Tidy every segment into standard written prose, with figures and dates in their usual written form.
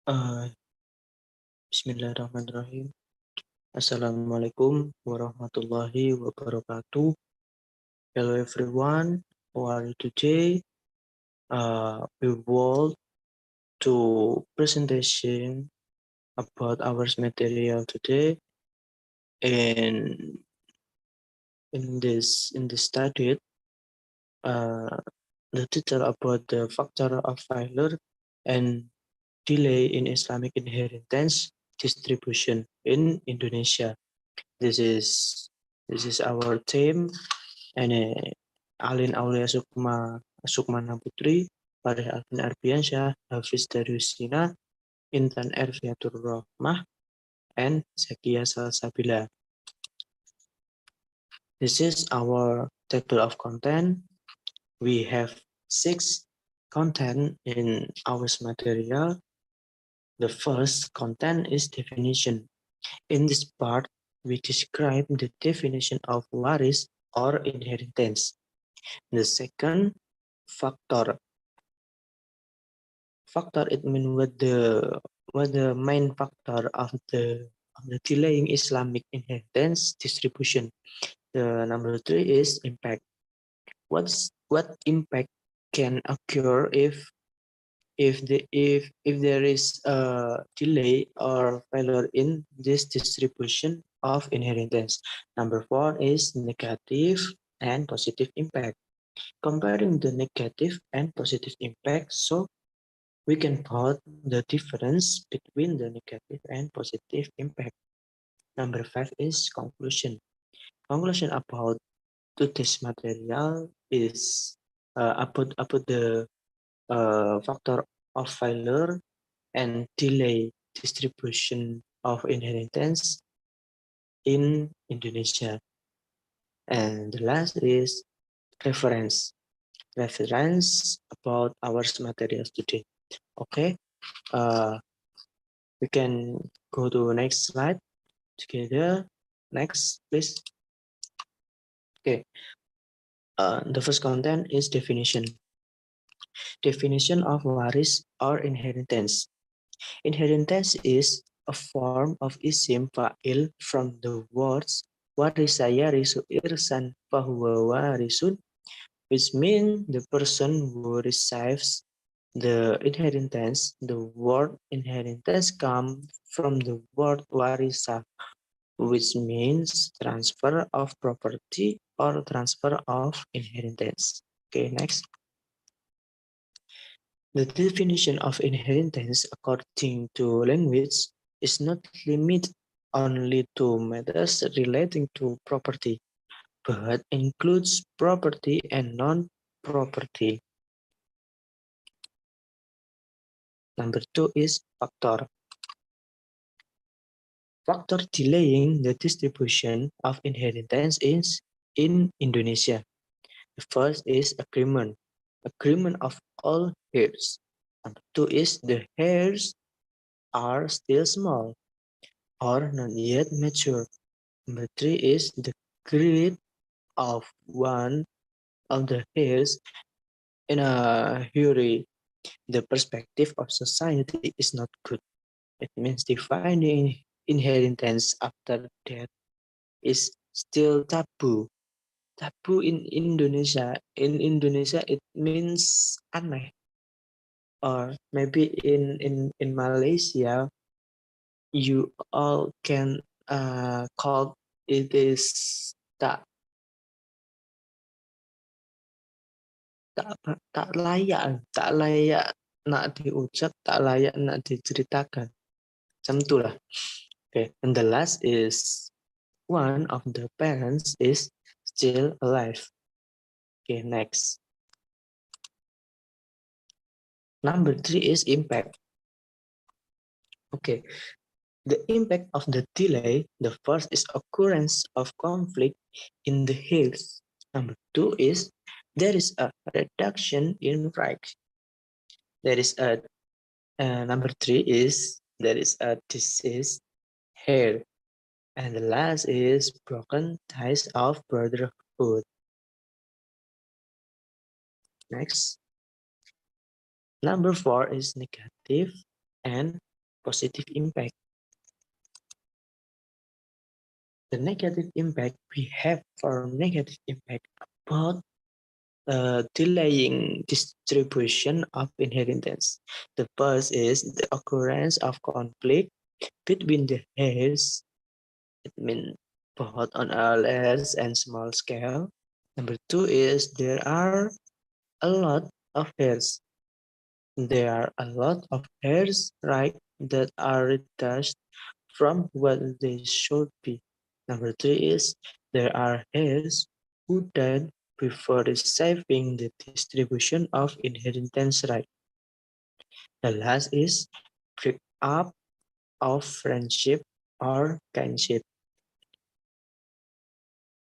Uh, Bismillahirrahmanirrahim. Assalamualaikum warahmatullahi wabarakatuh. Hello everyone. How are you today? We will do presentation about our material today. And in this study, uh, the title about the factor of failure and delay in Islamic inheritance distribution in Indonesia. This is this is our theme, and Alin Aulia Sukmana Putri, Farih Alvin Arbiansyah, Hafiz Dariusina, Intan Erfiatur Rahmah, and Zakia Salsabila. This is our table of content. We have 6 content in our material. The first content is definition. In this part, we describe the definition of waris or inheritance. The second, factor. Factor it means what the main factor of the delaying Islamic inheritance distribution. The number 3 is impact. What impact can occur if there is a delay or failure in this distribution of inheritance. Number 4 is negative and positive impact. Comparing the negative and positive impact, so we can plot the difference between the negative and positive impact. Number 5 is conclusion. Conclusion about today's material is about the factor of failure and delay distribution of inheritance in Indonesia. And the last is reference. Reference about our materials today. Okay, we can go to the next slide together. Next, please. Okay, the first content is definition. Definition of waris or inheritance. Inheritance is a form of isim fa'il from the words warisa yarisu irsan fahuwa warisun, which means the person who receives the inheritance. The word inheritance comes from the word warisa, which means transfer of property or transfer of inheritance. Okay, next. The definition of inheritance according to language is not limited only to matters relating to property, but includes property and non-property. Number 2 is factor. Factor delaying the distribution of inheritance is in Indonesia. The first is agreement. Agreement of all heirs. Number 2 is the heirs are still small or not yet mature. Number 3 is the greed of one of the heirs in a hurry. The perspective of society is not good. It means defining inheritance after death is still taboo. Taboo in Indonesia. In Indonesia, it means aneh. Or maybe in Malaysia, you all can call it is tak tak layak nak diucap, tak layak nak diceritakan. Macam itulah. Okay, and the last is one of the parents is still alive. Okay, next. Number 3 is impact. Okay, the impact of the delay, the first is occurrence of conflict in the heirs. Number 2 is there is a reduction in rights. There is a number 3 is there is a disease heir. And the last is broken ties of brotherhood. Next. Number 4 is negative and positive impact. The negative impact we have for negative impact about delaying distribution of inheritance. The first is the occurrence of conflict between the heirs. It means both on a large and small scale. Number two is there are a lot of heirs. There are a lot of heirs, right, that are detached from what they should be. Number three is there are heirs who died before receiving the distribution of inheritance right. The last is break up of friendship or kinship.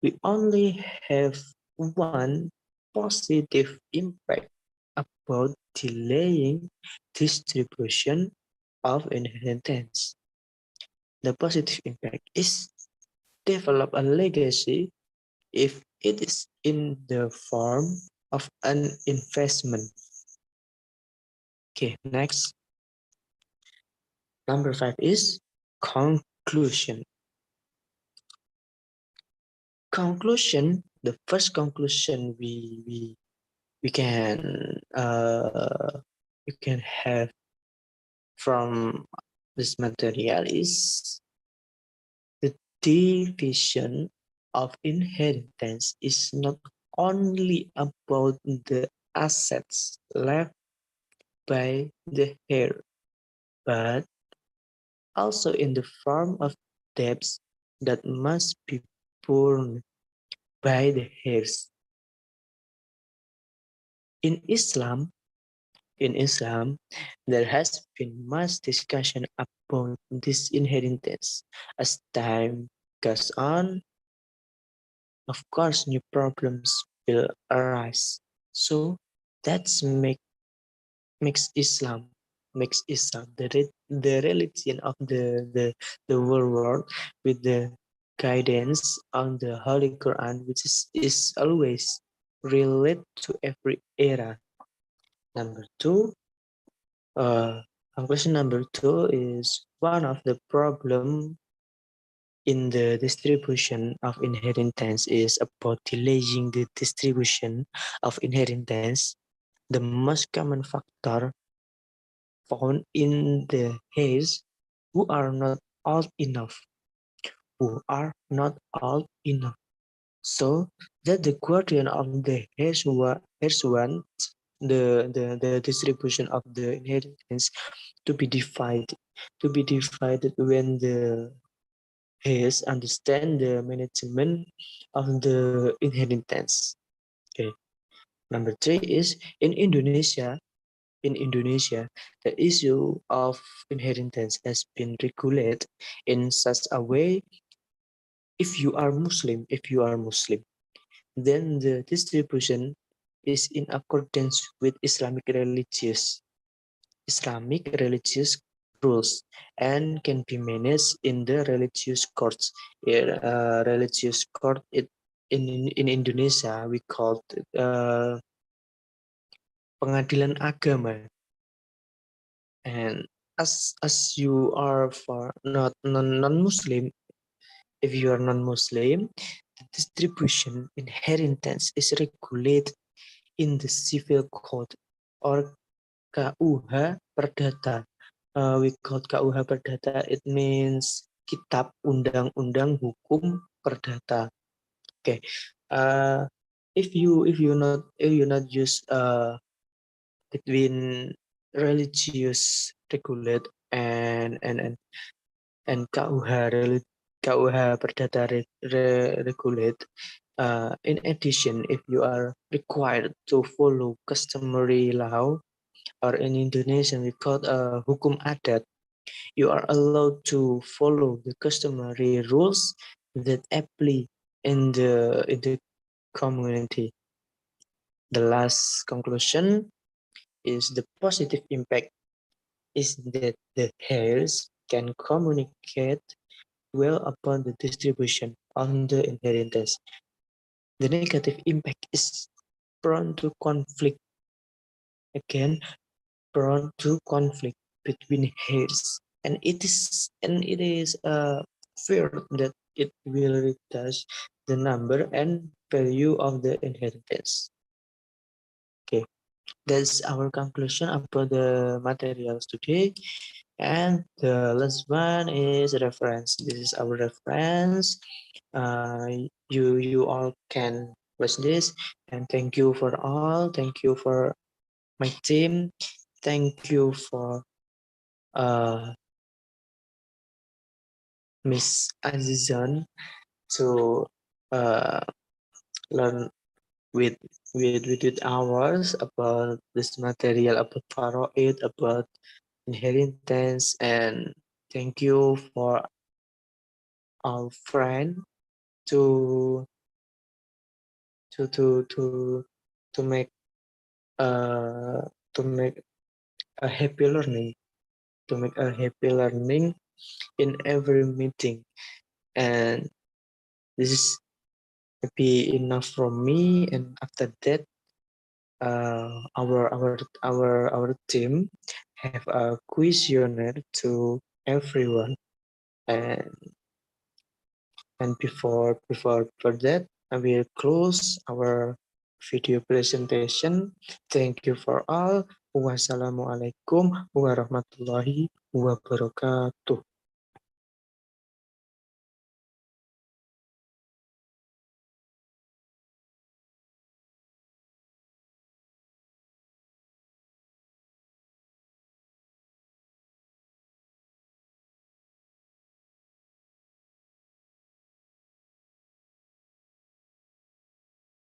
We only have one positive impact about delaying distribution of inheritance. The positive impact is develop a legacy if it is in the form of an investment. Okay, next. Number 5 is conclusion. Conclusion, the first conclusion we can have from this material is the division of inheritance is not only about the assets left by the heir, but also in the form of debts that must be borne by the heirs. In Islam, in Islam, there has been much discussion about this inheritance. As time goes on, of course, new problems will arise. So that's makes Islam the religion of the whole world with the guidance on the Holy Quran, which is always related to every era. Number two, conclusion number two is one of the problem in the distribution of inheritance is about delaying the distribution of inheritance. The most common factor found in the heirs who are not old enough, so that the guardian of the heirs want the distribution of the inheritance to be divided when the heirs understand the management of the inheritance. Okay. Number three is in Indonesia, the issue of inheritance has been regulated in such a way if you are Muslim, then the distribution is in accordance with Islamic religious rules and can be managed in the religious courts. Religious court in Indonesia we call it pengadilan agama. And as you are for not non-Muslim, if you are non-Muslim, the distribution inheritance is regulated in the civil code or KUH Perdata. We call KUH Perdata. It means Kitab Undang-Undang Hukum Perdata. Okay. If you not use between religious regulate and KUH Perdata regulate. In addition, if you are required to follow customary law, or in Indonesian we call hukum adat, you are allowed to follow the customary rules that apply in the community. The last conclusion is the positive impact is that the heirs can communicate well upon the distribution of the inheritance. The negative impact is prone to conflict. Again, prone to conflict between heirs. and it is feared that it will reduce the number and value of the inheritance. Okay, that's our conclusion about the materials today. And the last one is reference. This is our reference. You all can watch this. And thank you for all. Thank you for my team. Thank you for uh, Miss Azizan to uh, learn with with hours about this material about Faroid, about inheritance, and thank you for our friend to to to to to make uh to make a happy learning, to make a happy learning in every meeting. And this is maybe enough from me. And after that, our team have a questionnaire to everyone. And before that, I will close our video presentation. Thank you for all. Wassalamualaikum warahmatullahi wabarakatuh.